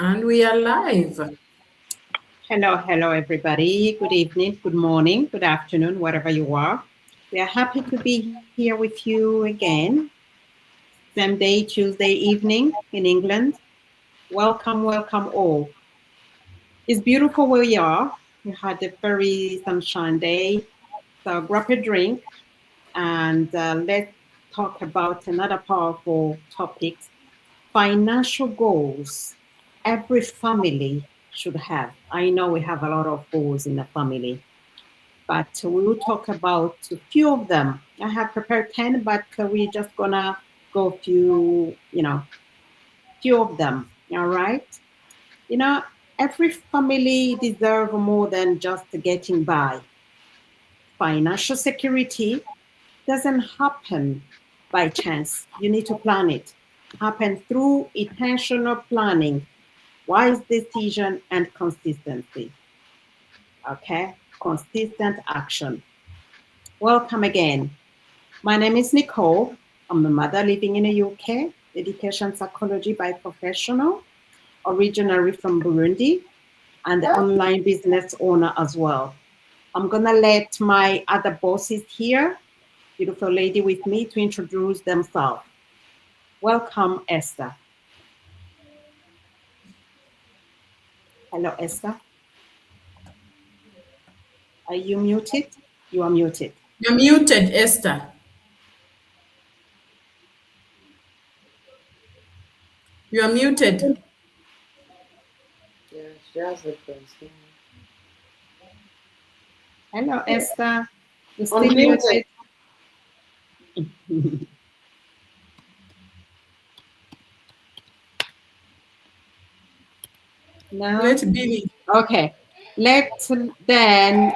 And we are live. Hello, everybody. Good evening, good morning, good afternoon, wherever you are. We are happy to be here with you again. Same day, Tuesday evening in England. Welcome all. It's beautiful where you are. We had a very sunshine day. So grab a drink and let's talk about another powerful topic: financial goals. Every family should have. I know we have a lot of goals in the family, but we will talk about a few of them. I have prepared 10, but we're just gonna go few, few of them. All right. You know, every family deserves more than just getting by. Financial security doesn't happen by chance. You need to plan it. Happen through intentional planning, wise decision, and consistency. Okay, consistent action. Welcome again. My name is Nicole. I'm a mother living in the UK, education psychology by professional, originally from Burundi, and the online business owner as well. I'm gonna let my other bosses here, beautiful lady with me, to introduce themselves. Welcome, Esther. Hello, Esther. Are you muted? You are muted. You're muted, Esther. You are muted. Yeah, she has a question. Hello, Esther. You're still Unmuted. muted. No? Let Billy. Okay. Let then.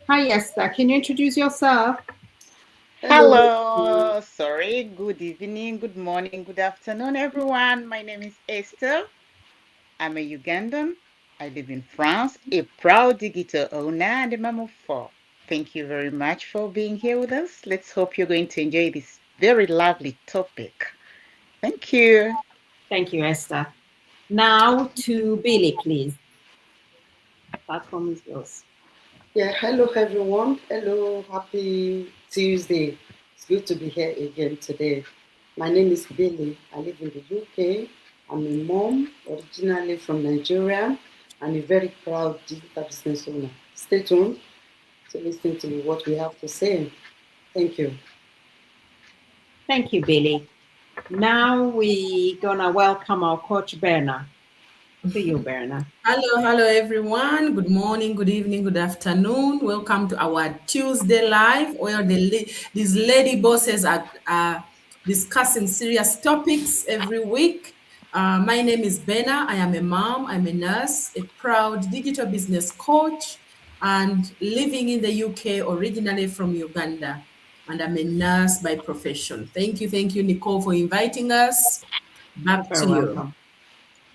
Hi, Esther. Can you introduce yourself? Hello. Hello, sorry, good evening, good morning, good afternoon, everyone. My name is Esther. I'm a Ugandan. I live in France, a proud digital owner and a mom of four. Thank you very much for being here with us. Let's hope you're going to enjoy this very lovely topic. Thank you. Thank you, Esther. Now to Billy, please. Platform is yours. Yeah, hello everyone. Hello, happy Tuesday. It's good to be here again today. My name is Billy. I live in the UK. I'm a mom, originally from Nigeria, and a very proud digital business owner. Stay tuned to listen to what we have to say. Thank you. Thank you, Billy. Now we gonna welcome our coach Berna. To you, Berna. Hello, everyone. Good morning, good evening, good afternoon. Welcome to our Tuesday live, where these lady bosses are discussing serious topics every week. My name is Bena. I am a mom. I'm a nurse, a proud digital business coach, and living in the UK, originally from Uganda. And I'm a nurse by profession. Thank you, Nicole, for inviting us. You're Back very to you. welcome.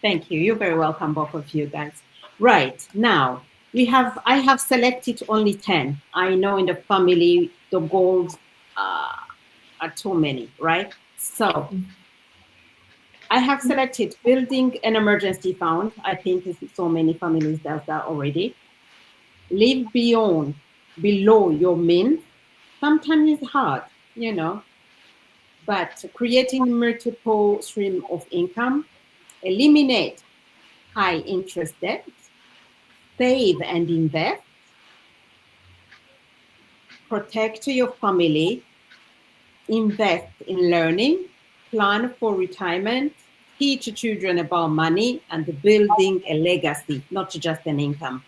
Thank you. You're very welcome, both of you guys. Right now, I have selected only 10. I know in the family the goals uh, are too many, right? So I have selected building an emergency fund. I think so many families does that already. Live below your means. Sometimes it's hard, you know, but creating multiple stream of income, eliminate high interest debt, save and invest, protect your family, invest in learning, plan for retirement, teach children about money and building a legacy, not just an income.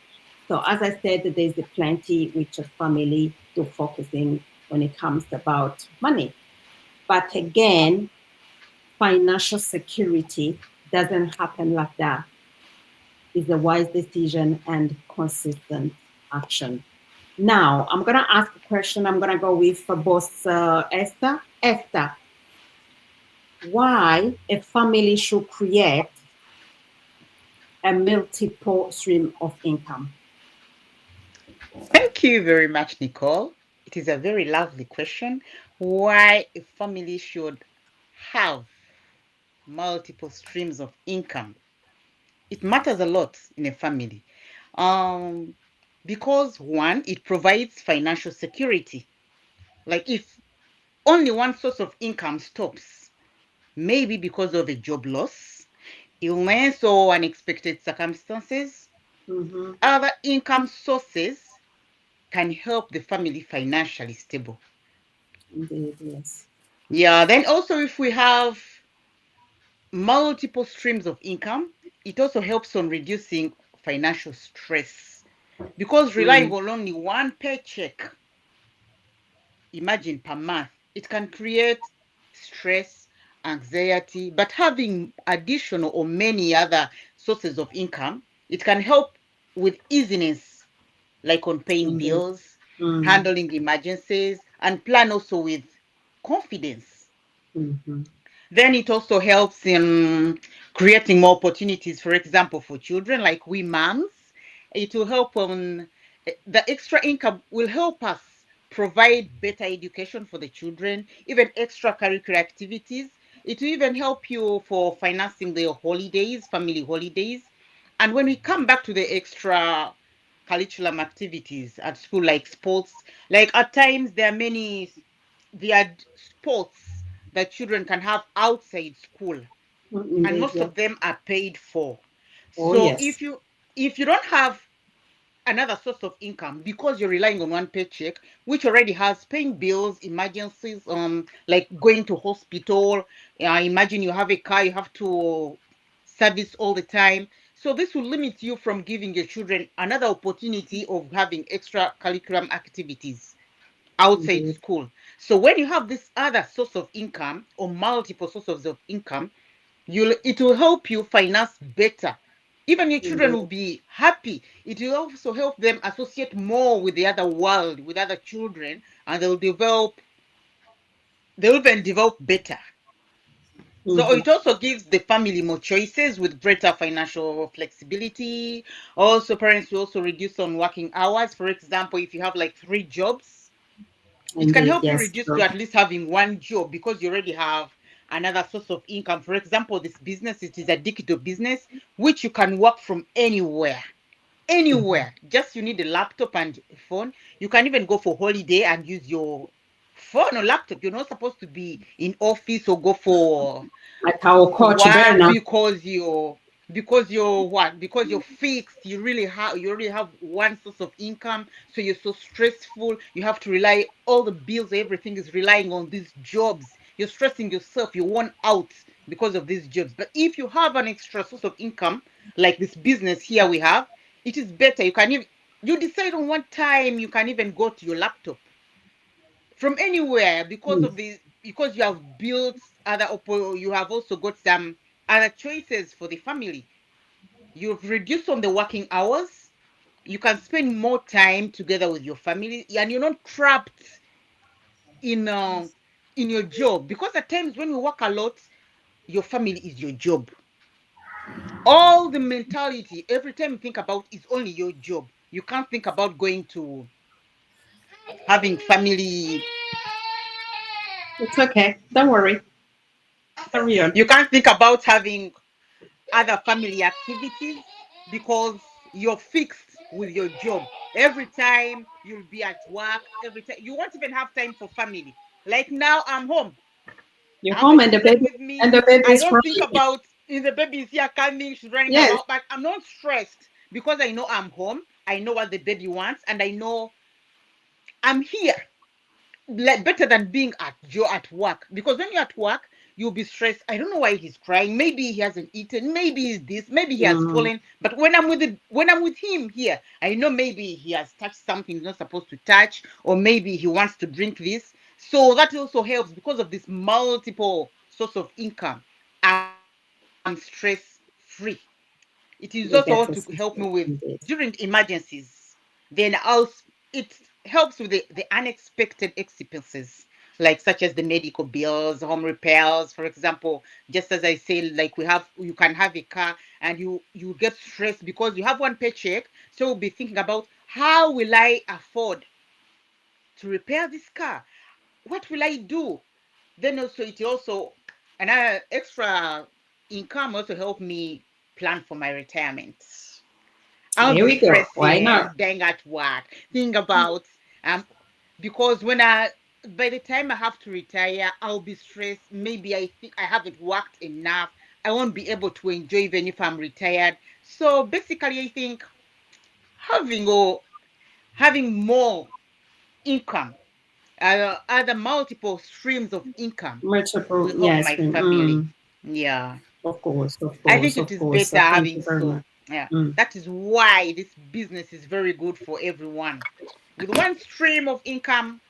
So as I said, there's plenty which a family to focusing when it comes about money. But again, financial security doesn't happen like that. It's a wise decision and consistent action. Now, I'm going to ask a question. I'm going to go with both Esther. Esther, why a family should create a multiple stream of income? Thank you very much, Nicole. It is a very lovely question. Why a family should have multiple streams of income. It matters a lot in a family. Um, because one, it provides financial security. Like if only one source of income stops, maybe because of a job loss, illness, or unexpected circumstances, Mm-hmm. other income sources can help the family financially stable. Indeed, yes. Yeah, then also if we have multiple streams of income, it also helps on reducing financial stress because relying Mm. on only one paycheck, imagine per month, it can create stress, anxiety, but having additional or many other sources of income, it can help with easiness, like on paying Indeed. bills, Mm. handling emergencies, and plan also with confidence. Mm-hmm. Then it also helps in creating more opportunities, for example, for children like we moms. It will help on the extra income will help us provide better education for the children, even extracurricular activities. It will even help you for financing the holidays, family holidays. And when we come back to the extra curriculum activities at school, like sports, like at times there are sports that children can have outside school, and Indeed, most yes. of them are paid for. Oh, So yes. if you don't have another source of income because you're relying on one paycheck, which already has paying bills, emergencies, like going to hospital, imagine you have a car you have to service all the time. So this will limit you from giving your children another opportunity of having extra curriculum activities outside Indeed. school. So when you have this other source of income or multiple sources of income, you'll it will help you finance better. Even your children will Indeed. be happy. It will also help them associate more with the other world, with other children, and they'll even develop better. So Mm-hmm. it also gives the family more choices with greater financial flexibility. Also, parents will also reduce on working hours. For example, if you have like three jobs, it can Indeed, help you yes. reduce to True. at least having one job because you already have another source of income. For example, this business, it is a digital business which you can work from anywhere. Mm-hmm. Anywhere. Just you need a laptop and a phone. You can even go for holiday and use your phone or laptop. You're not supposed to be in office or go Like our for coach work Berna. because you're what because you're fixed. You already have one source of income, so you're so stressful. You have to rely all the bills, everything is relying on these jobs. You're stressing yourself, you're worn out because of these jobs. But if you have an extra source of income like this business here we have, it is better. You decide on what time you can even go to your laptop from anywhere Mm. because you have built you have also got some other choices for the family. You've reduced on the working hours. You can spend more time together with your family, and you're not trapped in uh, in your job, because at times when you work a lot, your family is your job. All the mentality every time you think about is only your job. You can't think about going to having family. It's okay. Don't worry. Carry on. You can't think about having other family activities because you're fixed with your job. Every time you'll be at work, every time you won't even have time for family. Like now, I'm home. You're I have the home and the children baby with and me. the baby I is don't think crying. about if the baby is here coming, she's running Yes. about, but I'm not stressed because I know I'm home. I know what the baby wants, and I know I'm here, like better than being at work, because when you're at work you'll be stressed. I don't know why he's crying. Maybe he hasn't eaten, maybe he's this, maybe he has Mm. fallen. But when I'm with him here, I know maybe he has touched something he's not supposed to touch, or maybe he wants to drink this. So that also helps. Because of this multiple source of income, I'm stress free. It is also want to Yeah, help me that's with essential during indeed. emergencies. Then also it helps with the unexpected expenses, like such as the medical bills, home repairs, for example. Just as I say, like you can have a car and you get stressed because you have one paycheck, so you'll be thinking about how will I afford to repair this car? What will I do? Then also it also another extra income also help me plan for my retirement. I'll Here be we go. Why stressing, not? being at work, think about um because by the time I have to retire, I'll be stressed. Maybe I think I haven't worked enough. I won't be able to enjoy even if I'm retired. So basically, I think having or having more income, other multiple streams of income Multiple, will help yes. my family. Yeah. Of course, of I think course, it of is course. better Thank having you very so. much. Yeah. Mm, That is why this business is very good for everyone. With one stream of income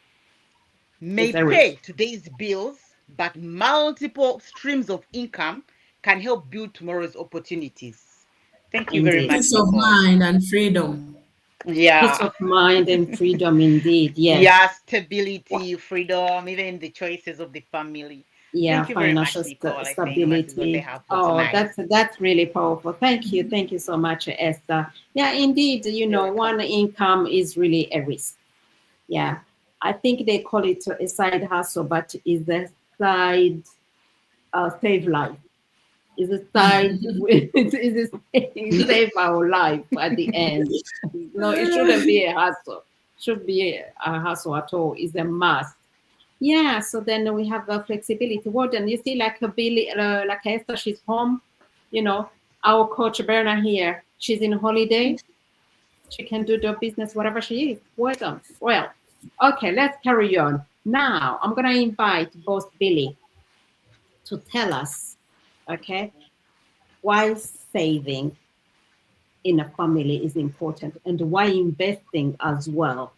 may it's a risk. pay today's bills, but multiple streams of income can help build tomorrow's opportunities. Thank you very Indeed. much, Peace of Nicole. mind and freedom. Peace Yeah. of mind and freedom, indeed. Yes. Yeah, stability, freedom, even the choices of the family. Yeah, Thank you very financial much, Nicole. I think that is what I stability. have for Oh, tonight. that's really powerful. Thank you so much, Esther. Yeah, indeed. You're welcome. One income is really a risk. Yeah, I think they call it a side hustle, but is a side save life. Is a side is a save our life at the end. No, it shouldn't be a hustle. Should be a hustle at all. It's a must. Yeah, so then we have flexibility. What and you see, like a Billy, like Esther, she's home. You know, our coach Berna here, she's in holiday. She can do the business whatever she is. Well done. Well, okay, let's carry on. Now I'm gonna invite boss Billy to tell us, okay, why saving in a family is important and why investing as well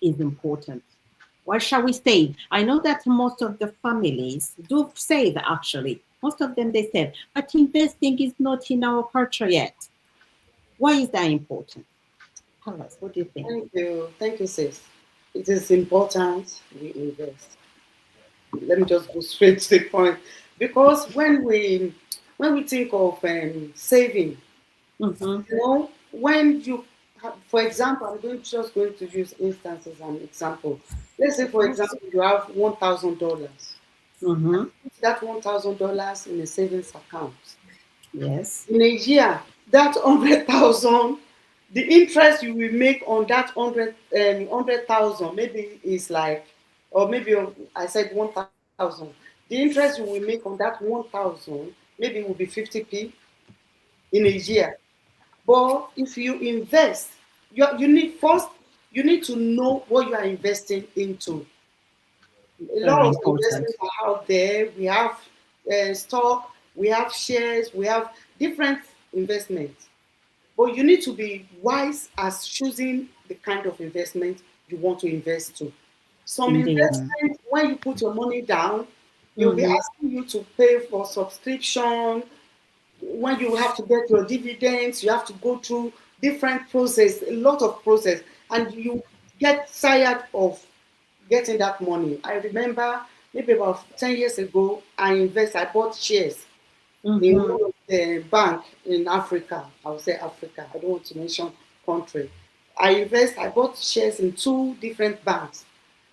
is important. Why shall we save? I know that most of the families do save actually. Most of them they save, but investing is not in our culture yet. Why is that important? Tell us, what do you think? Thank you, sis. It is important we invest. Let me just go straight to the point, because when we think of saving, Mm-hmm. when you, for example, just going to use instances as an example. Let's say, Of for course. example, you have $1,000. Mm-hmm. Put that $1,000 in a savings account. Yes. In a year, that 100,000, the interest you will make on that 100,000 maybe is like, or maybe I said 1,000. The interest you will make on that 1,000 maybe will be 50p in a year. But if you invest, you need first, you need to know what you are investing into. A lot Very of important. investments are out there. We have stock, we have shares, we have different investments. But you need to be wise as choosing the kind of investment you want to invest to. Some Indeed. investments, when you put your money down, you'll be Mm-hmm. asking you to pay for subscription. When you have to get your dividends, you have to go through different process, a lot of process, and you get tired of getting that money. I remember maybe about 10 years ago, I bought shares in Mm-hmm. one of the bank in Africa. I would say Africa. I don't want to mention country. I bought shares in two different banks.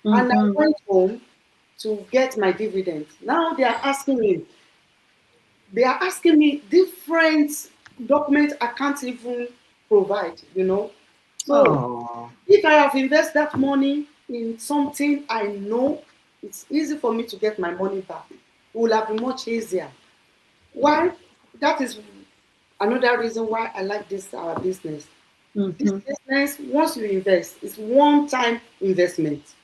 And I Mm-hmm. went home to get my dividends. Now they are asking me different documents I can't even provide. So Oh, if I have invested that money in something I know it's easy for me to get my money back, it will have been much easier. Why? That is another reason why I like this our business. This mm-hmm. business, once you invest, it's one-time investment.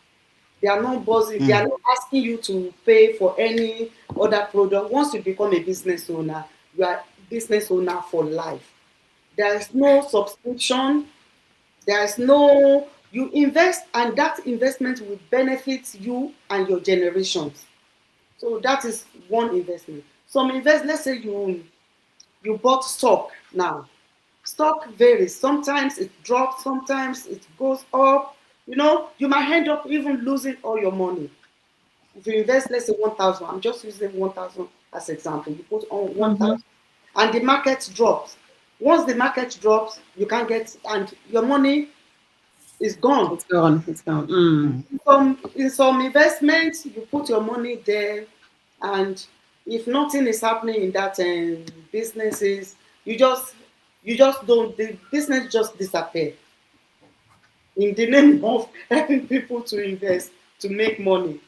They are not buzzing, they are Mm. not asking you to pay for any other product. Once you become a business owner, you are business owner for life. There is no subscription, there is no, you invest and that investment will benefit you and your generations. So that is one investment. Let's say you bought stock now. Stock varies. Sometimes it drops, sometimes it goes up. You might end up even losing all your money. If you invest, let's say 1,000, I'm just using 1,000 as example. You put on Mm-hmm. 1,000 and the market drops. Once the market drops, you can't get, and your money is gone. It's gone. It's gone. Mm. Mm. In some investments, you put your money there, and if nothing is happening in that businesses, You just you just don't, the business just disappear in the name of helping people to invest to make money.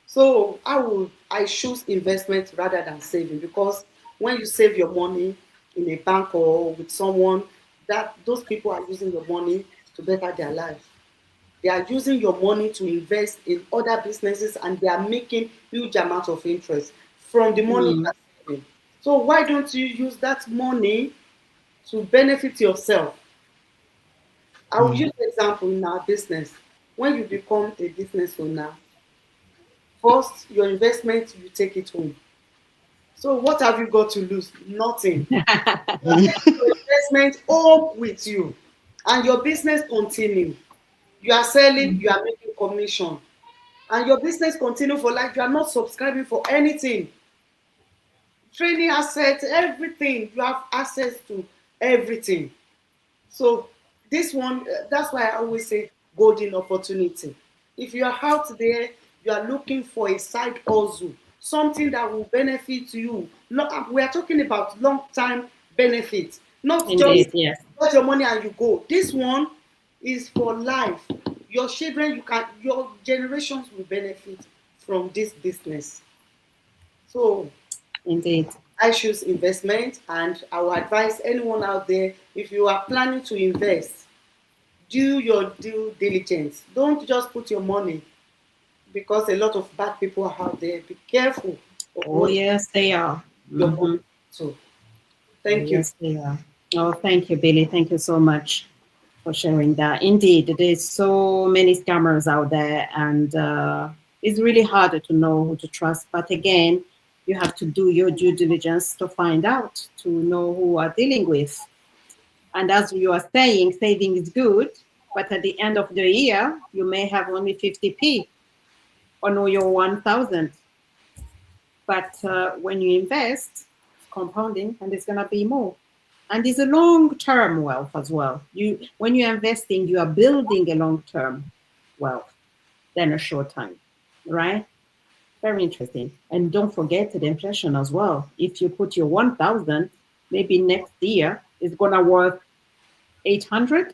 So I choose investment rather than saving, because when you save your money in a bank or with someone, that those people are using your money to better their life. They are using your money to invest in other businesses, and they are making huge amount of interest from the money you Mm, are saving. So why don't you use that money to benefit yourself? I will use the example in our business. When you become a business owner, first your investment, you take it home. So what have you got to lose? Nothing. You are taking your investment home with you, and your business continue. You are selling, you are making commission, and your business continue for life. You are not subscribing for anything. Training assets, everything. You have access to everything. So this one, that's why I always say golden opportunity. If you are out there, you are looking for a side hustle, something that will benefit you. No, we are talking about long-term benefits, not just indeed, yes, got your money and you go. This one is for life. Your children, your generations will benefit from this business. So indeed. I choose investment, and I will advise anyone out there, if you are planning to invest, do your due diligence. Don't just put your money, because a lot of bad people are out there. Be careful of Oh, what you yes, they are. put your money Hmm. to. Oh, Thank you. yes, they are. Oh, thank you, Billy. Thank you so much for sharing that. Indeed, there's so many scammers out there, and it's really harder to know who to trust. But again, you have to do your due diligence to find out, to know who you are dealing with. And as you are saying, saving is good, but at the end of the year, you may have only 50p on all your 1,000. But when you invest, it's compounding and it's going to be more. And it's a long-term wealth as well. When you're investing, you are building a long-term wealth than a short time, right? Very interesting. And don't forget the inflation as well. If you put your 1,000, maybe next year it's going to worth 800,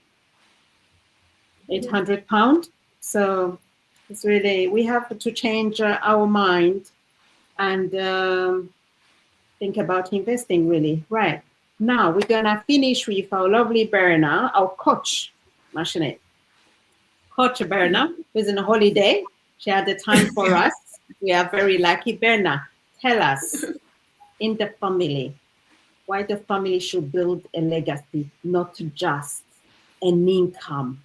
800 pound. So it's really, we have to change our mind and think about investing really. Right. Now we're gonna finish with our lovely Berna, our coach, Machine. Coach Berna, who's on a holiday. She had the time for us. We are very lucky. Berna, tell us in the family why the family should build a legacy, not just an income.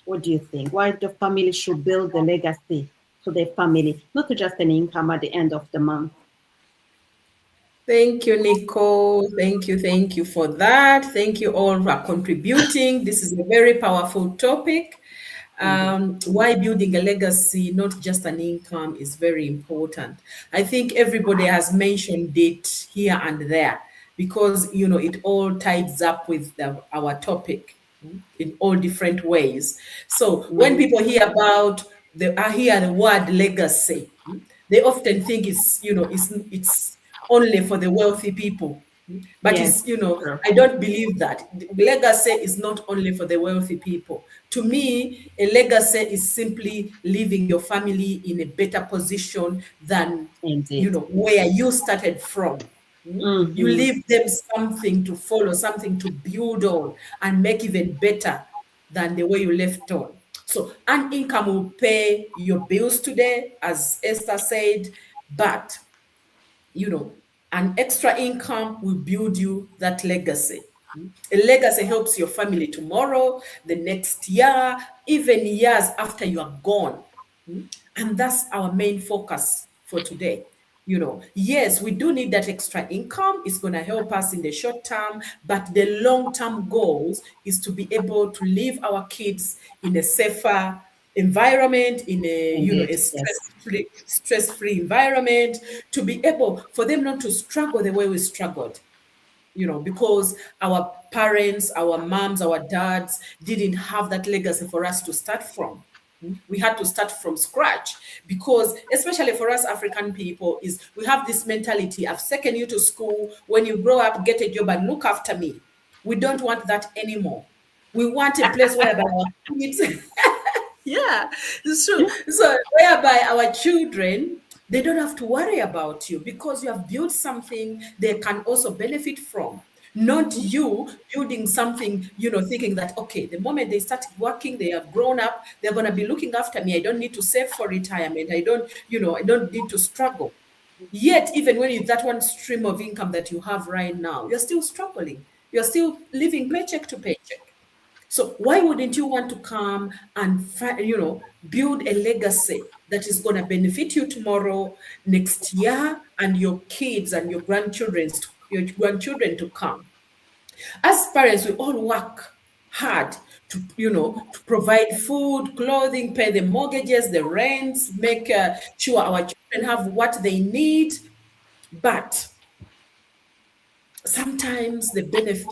What do you think? Why the family should build a legacy to their family, not just an income at the end of the month? Thank you, Nicole. Thank you for that. Thank you all for contributing. This is a very powerful topic. Indeed. Why building a legacy, not just an income, is very important. I think everybody has mentioned it here and there because it all ties up with our topic in all different ways. So when Mm, people hear the word legacy, they often think it's only for the wealthy people. But yes, true. I don't believe that. Legacy is not only for the wealthy people. To me, a legacy is simply leaving your family in a better position than, Indeed. where you started from. You Hmm. leave them something to follow, something to build on and make even better than the way you left on. So, an income will pay your bills today, as Esther said, but you know, an extra income will build you that legacy. A legacy helps your family tomorrow, the next year, even years after you are gone. And that's our main focus for today. Yes, we do need that extra income. It's going to help us in the short term, but the long-term goals is to be able to leave our kids in a safer environment, in a Indeed. a Yes. stress-free environment, to be able for them not to struggle the way we struggled, because our parents, our moms, our dads didn't have that legacy for us to start from. We had to start from scratch because, especially for us African people, is we have this mentality: I've taken you to school, when you grow up, get a job and look after me. We don't want that anymore. We want a place whereby our kids, yeah, it's true. So whereby our children, they don't have to worry about you because you have built something they can also benefit from. Not you building something, thinking that, okay, the moment they start working, they have grown up, they're going to be looking after me. I don't need to save for retirement. I don't need to struggle. Yet, even when you that one stream of income that you have right now, you're still struggling. You're still living paycheck to paycheck. So why wouldn't you want to come and build a legacy that is going to benefit you tomorrow, next year, and your kids and your grandchildren to come? As parents, we all work hard to provide food, clothing, pay the mortgages, the rents, make sure our children have what they need. But sometimes the benefit,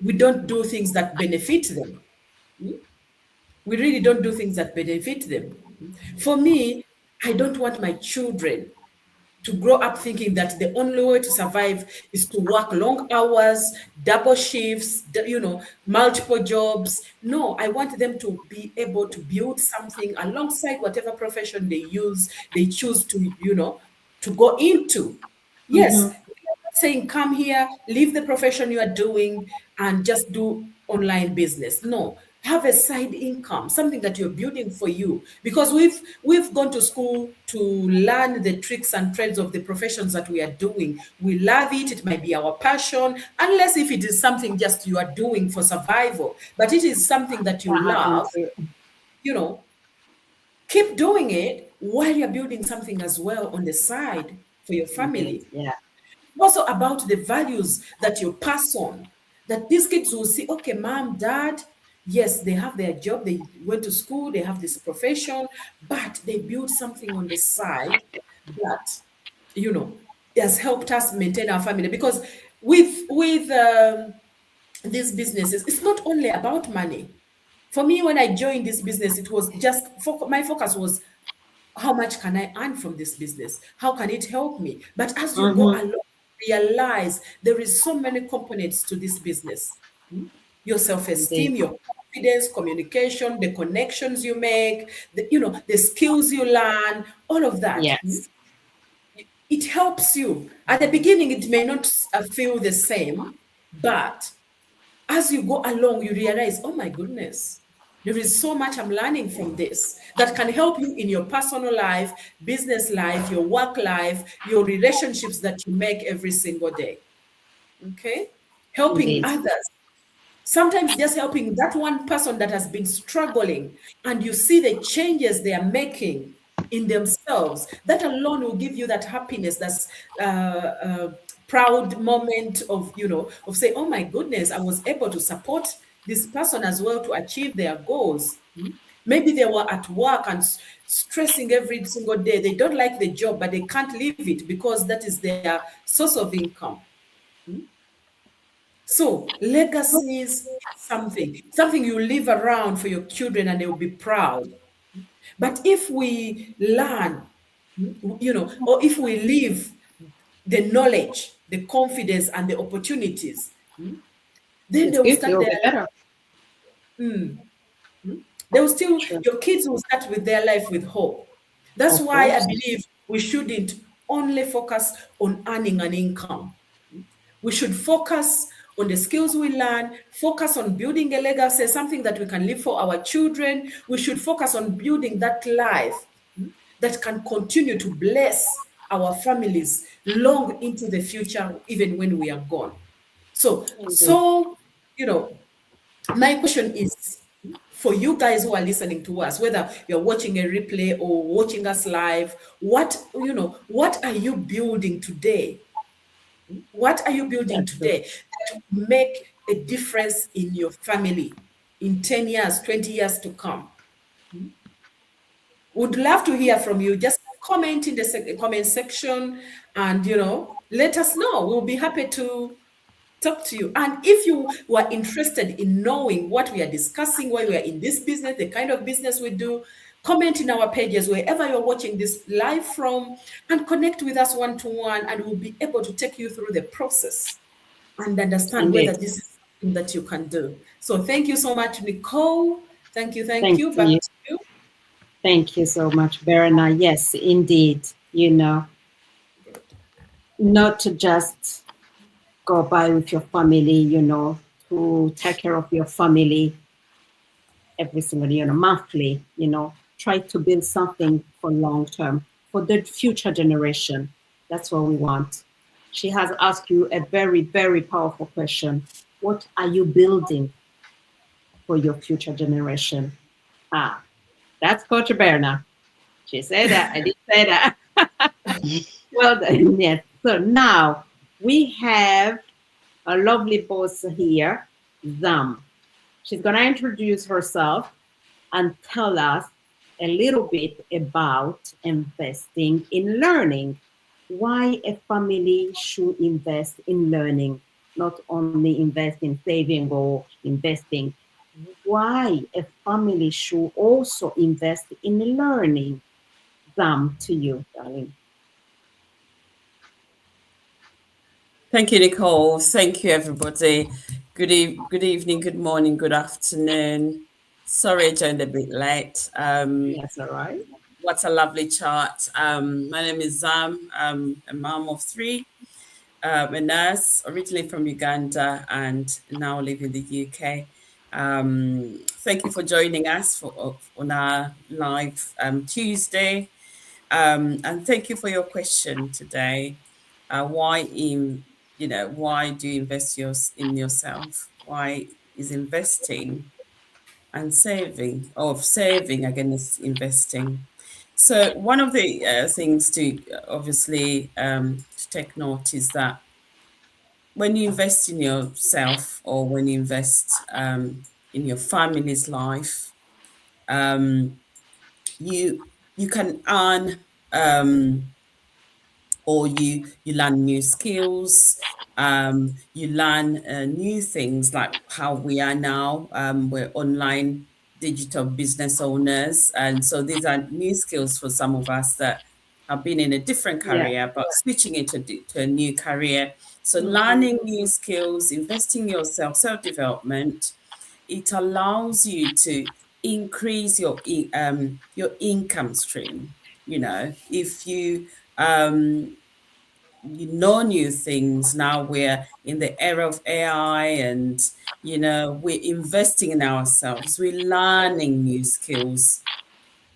we don't do things that benefit them. We really don't do things that benefit them. For me, I don't want my children to grow up thinking that the only way to survive is to work long hours, double shifts, multiple jobs. No, I want them to be able to build something alongside whatever profession they choose to go into. Yes, Mm-hmm. we are not saying come here, leave the profession you are doing and just do online business. No, have a side income, something that you're building for you. Because we've gone to school to learn the tricks and trades of the professions that we are doing. We love it. It might be our passion, unless if it is something just you are doing for survival. But it is something that you That love, happens. you know, keep doing it while you're building something as well on the side for your Indeed. family. Yeah. Also about the values that you pass on, that these kids will see, okay, mom, dad, yes, they have their job, they went to school, they have this profession, but they build something on the side that, you know, has helped us maintain our family. Because with these businesses, it's not only about money. For me, when I joined this business, it was just my focus was, how much can I earn from this business? How can it help me? But as you go Mm-hmm. along, realize there is so many components to this business. Your Indeed. self-esteem, your confidence, communication, the connections you make, the skills you learn, all of that. Yes. It helps you. At the beginning, it may not feel the same, but as you go along, you realize, oh my goodness, there is so much I'm learning from this that can help you in your personal life, business life, your work life, your relationships that you make every single day. Okay? Helping Indeed. others. Sometimes just helping that one person that has been struggling, and you see the changes they are making in themselves. That alone will give you that happiness, that's proud moment of, of say, oh my goodness, I was able to support this person as well to achieve their goals. Maybe they were at work and stressing every single day. They don't like the job, but they can't leave it because that is their source of income. So legacies is something you leave around for your children and they'll be proud. But if we learn, or if we leave the knowledge, the confidence, and the opportunities, then It's they will good. start You'll their be better. they will still, Sure. your kids will start with their life with hope. That's Of why I course. believe we shouldn't only focus on earning an income. We should focus on the skills we learn, focus on building a legacy, something that we can leave for our children. We should focus on building that life that can continue to bless our families long into the future, even when we are gone. So, Indeed. so, you know, my question is for you guys who are listening to us, whether you're watching a replay or watching us live, what are you building today? What are you building That's true. today that will make a difference in your family in 10 years, 20 years to come? Would love to hear from you. Just comment in the comment section and, let us know. We'll be happy to talk to you. And if you were interested in knowing what we are discussing, why we are in this business, the kind of business we do, comment in our pages wherever you're watching this live from, and connect with us one-to-one, and we'll be able to take you through the process and understand whether Indeed. this is something that you can do. So thank you so much, Nicole. Thank you, thank Thank you. Back you. to you. Thank you so much, Verna. Yes, indeed. Not to just go by with your family, to take care of your family every single, monthly, try to build something for long term, for the future generation. That's what we want. She has asked you a very, very powerful question. What are you building for your future generation? Ah, that's Coach Berna. She said that. I did say that. Well done. Yes. So now we have a lovely boss here, Zam. She's going to introduce herself and tell us a little bit about investing in learning. Why a family should invest in learning, not only invest in saving or investing. Why a family should also invest in learning. Zam, to you, darling. Thank you, Nicole. Thank you, everybody. Good evening, good morning, good afternoon. Sorry I joined a bit late. Yes, all right. What a lovely chart. My name is Zam. I'm a mom of three, a nurse, originally from Uganda and now live in the UK. Thank you for joining us on our live Tuesday. And thank you for your question today. Why do you invest in yourself? Why is investing and saving, or saving again is investing? So one of the things to obviously to take note is that when you invest in yourself, or when you invest in your family's life, um, you can earn or you learn new skills, you learn new things like how we are now. We're online digital business owners, and so these are new skills for some of us that have been in a different Yeah. career but switching to a new career. So Mhm. learning new skills, investing in yourself, self-development, it allows you to increase your income stream. If you know new things. Now we're in the era of AI, and we're investing in ourselves, we're learning new skills.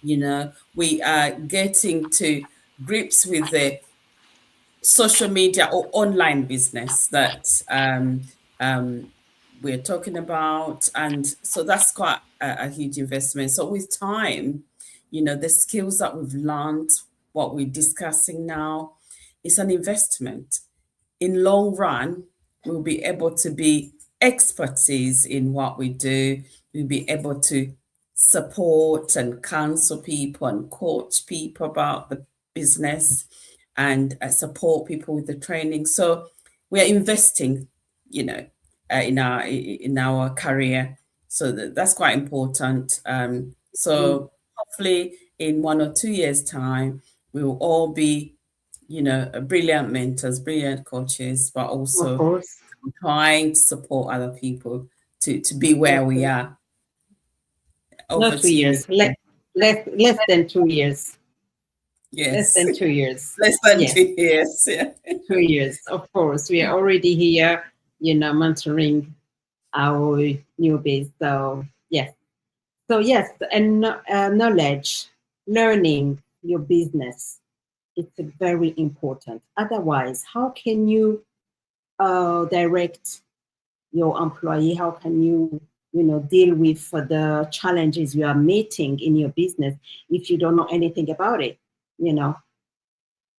We are getting to grips with the social media or online business that um, we're talking about. And so that's quite a huge investment. So with time, the skills that we've learned, what we're discussing now, is an investment. In long run, we'll be able to be expertise in what we do. We'll be able to support and counsel people and coach people about the business, and support people with the training. So we're investing, in our career. So that's quite important. Mm. So hopefully in 1 or 2 years' time, we will all be, brilliant mentors, brilliant coaches, but Of also course. trying to support other people to be where Of we course. are. Over Not to you, 2 years. Nicole. Less than 2 years. Less Yes, than 2 years. less than Yes, 2 years. Yeah. 2 years. Of course, we are already here, mentoring our newbies. So yes. So yes, and knowledge, learning your business. It's very important. Otherwise, how can you direct your employee? How can you, deal with the challenges you are meeting in your business if you don't know anything about it? You know,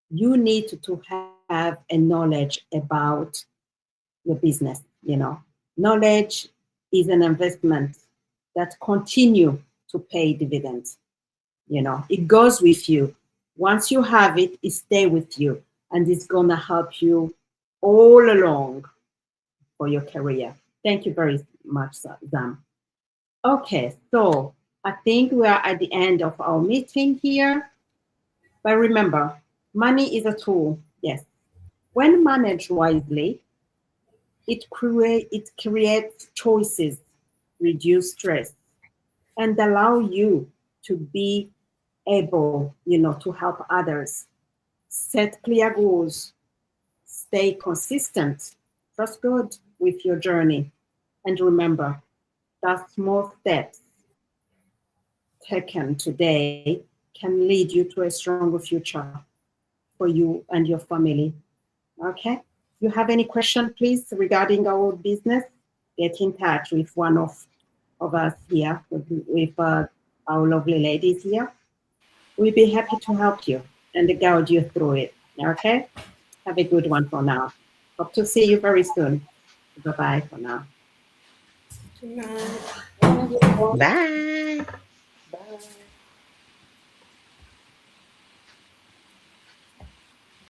you need to have a knowledge about your business. Knowledge is an investment that continue to pay dividends. It goes with you. Once you have it, it stay with you, and it's gonna help you all along for your career. Thank you very much, Zam. Okay, so I think we are at the end of our meeting here. But remember, money is a tool, yes. When managed wisely, it creates choices, reduce stress, and allow you to be able, to help others. Set clear goals, stay consistent, trust God with your journey, and remember that small steps taken today can lead you to a stronger future for you and your family. Okay? If you have any question, please, regarding our business, get in touch with one of us here, with our lovely ladies here. We'll be happy to help you and guide you through it. Okay? Have a good one for now. Hope to see you very soon. Bye-bye for now. Good night. Bye, everyone. Bye. Bye.